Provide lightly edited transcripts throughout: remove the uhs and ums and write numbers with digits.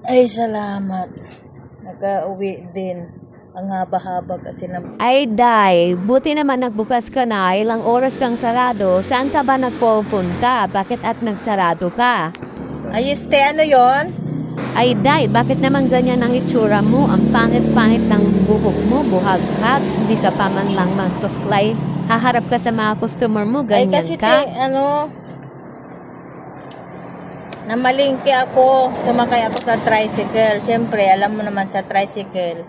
Ay, salamat. Nag-uwi din. Ang haba-haba kasi ng... Ay, Day, buti naman nagbukas ka na, ilang oras kang sarado. Saan ka ba nagpupunta? Bakit at nagsarado ka? Ay, ano yon? Ay, Day, bakit naman ganyan ang itsura mo? Ang pangit-pangit ng buhok mo, buhag-hag, hindi ka pa man lang magsuklay. Haharap ka sa mga customer mo, Ay, ganyan kasi ka? namalingki ako. Sumakay ako sa tricycle. Siyempre, alam mo naman sa tricycle,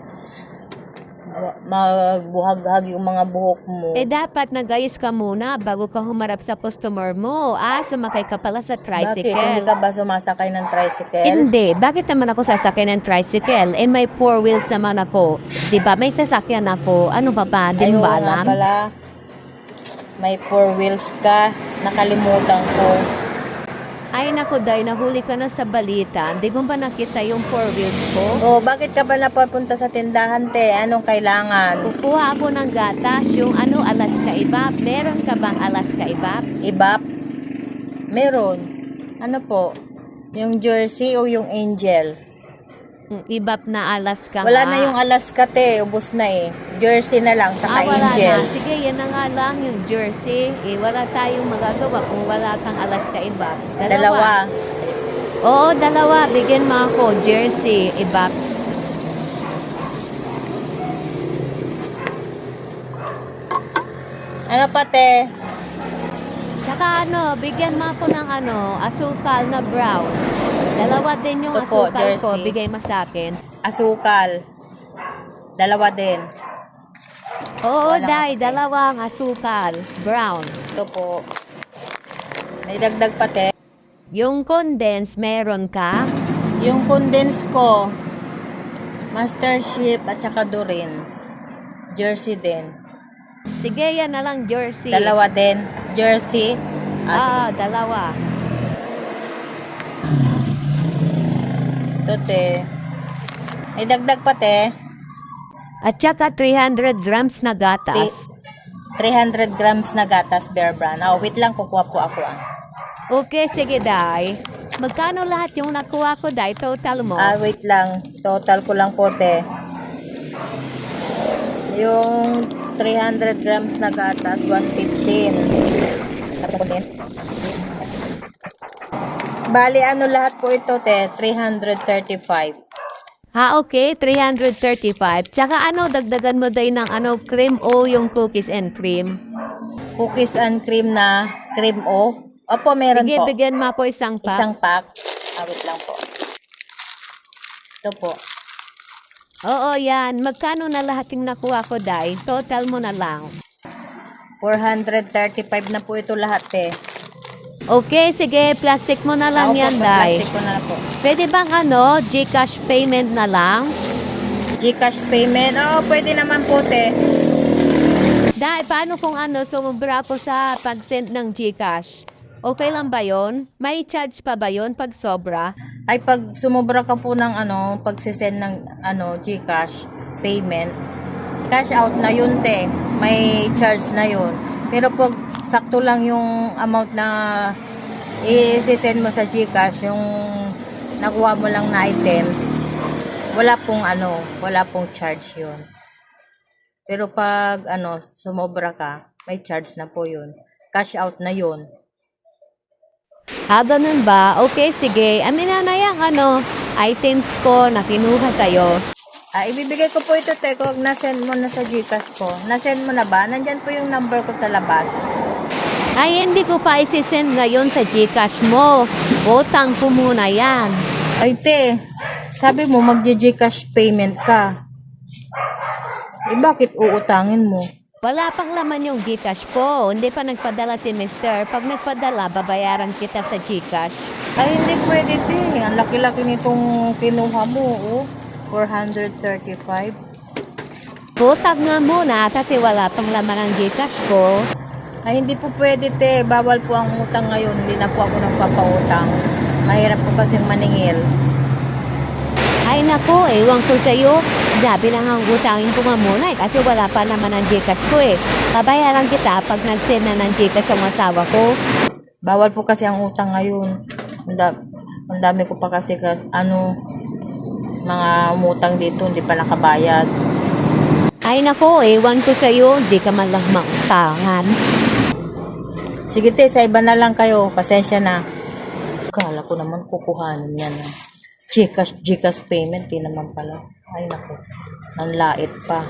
magbuhag-hag yung mga buhok mo. Eh, dapat nag-ayos ka muna bago ka humarap sa customer mo. Sumakay ka pala sa Bakit? Hindi tricycle. ka ba sumasakay ng tricycle? Hindi. Bakit naman ako sasakyan ng tricycle? Eh, may 4 wheels naman ako. Diba? May sasakyan ako. Ano pa ba? Di Ay, mo oo ba nga alam? pala. May 4 wheels ka. Nakalimutan ko. Ay, naku, Day, nahuli ka na sa balita. Di mo ba nakita yung 4 wheels ko? Oh, bakit ka ba napapunta sa tindahan, te? Anong kailangan? Kukuha ako ng gatas, yung alas kaibab. Meron ka bang alas kaibab? Ibap? Meron. Ano po? Yung jersey o yung angel? Ibab na alas ka Wala nga. na yung Alaska, te. Ubus na eh. Jersey na lang, saka Wala angel. na. Sige, yan na nga lang yung jersey. Wala tayong magagawa kung wala kang alas kaibab. Dalawa. Oo, dalawa. Bigyan mo ako. Jersey, ibab. Ano pa, te? Saka bigyan mo ako ng asukal na brown. Dalawa din yung Ito po, asukal ko. jersey. Bigay mo sa akin. Asukal. Dalawa din. Oo, Walang Day. kape. Dalawang asukal. Brown. Ito po. May dagdag pa, te. Yung condense, meron ka? Yung condense ko, Mastership at saka Durin. Jersey din. Sige, yan na lang jersey. Dalawa din. Jersey. Sige. Dalawa. Ito, te. May dagdag pa, te. At saka 300 grams na gatas. 300 grams na gatas, Bear Brand. Oh, wait lang, kukuha po ako. Okay, sige, Day. Magkano lahat yung nakuha ko, Day? Total mo? Wait lang. Total ko lang po, te. Yung 300 grams na gatas, 115. Bali, lahat po ito, te? 335. Okay. 335. Tsaka dagdagan mo, Day, ng cream o yung cookies and cream? Cookies and cream na cream o. Opo, meron Sige, po. bigyan mo ako isang pack. Isang pack. Wait lang po. Ito po. Oo, yan. Magkano na lahat yung nakuha ko, Day? Total mo na lang. 435 na po ito lahat, te. Okay, sige. Plastic mo na lang yan, Day. Plastic ko na po. Pwede bang Gcash payment na lang? Gcash payment? Oo, pwede naman po, te. Day, paano kung sumubra ako sa pag-send ng Gcash? Okay lang ba yon? May charge pa ba yon pag sobra? Ay, pag sumobra ka po ng pagsisend ng Gcash payment, cash out na yun, te. May charge na yun. Pero pag sakto lang yung amount na i-send mo sa Gcash, yung nakuha mo lang na items, wala pong charge yun. Pero pag sumobra ka, may charge na po yun. Cash out na yun. Ganun ba? Okay, sige. Amina na yung items ko na kinuha sa'yo. Ibibigay ko po ito, te, kung nasend mo na sa Gcash ko. Nasend mo na ba? Nandyan po yung number ko sa labas. Ay, hindi ko pa isi-send ngayon sa Gcash mo. Utang ko muna yan. Ay, te, sabi mo mag-Gcash payment ka. Bakit uutangin mo? Wala pang laman yung Gcash ko. Hindi pa nagpadala si Mister. Pag nagpadala, babayaran kita sa Gcash. Ay, hindi pwede, te. Ang laki-laki nitong kinuha mo, oh. 435. Utang nga muna kasi wala pang laman ang Gcash ko. Ay, hindi po pwede, te. Bawal po ang utang ngayon. Hindi na po ako nagpapautang. Mahirap po kasing maningil. Ay nako, ewan ko sa'yo. Sinabi lang ang utangin ko nga muna kasi wala pa naman ang Gcash ko eh. Babayaran kita pag nag-send na ng Gcash ang asawa ko. Bawal po kasi ang utang ngayon. Ang dami ko pa kasi mga umutang dito, hindi pa nakabayad. Ay nako, ewan ko sa'yo, di ka man lang mausahan. Sige te, sa iba na lang kayo. Pasensya na. Kala ko naman kukuhanin niya na. Gcash payment, di naman pala. Ay nako, ang lait pa.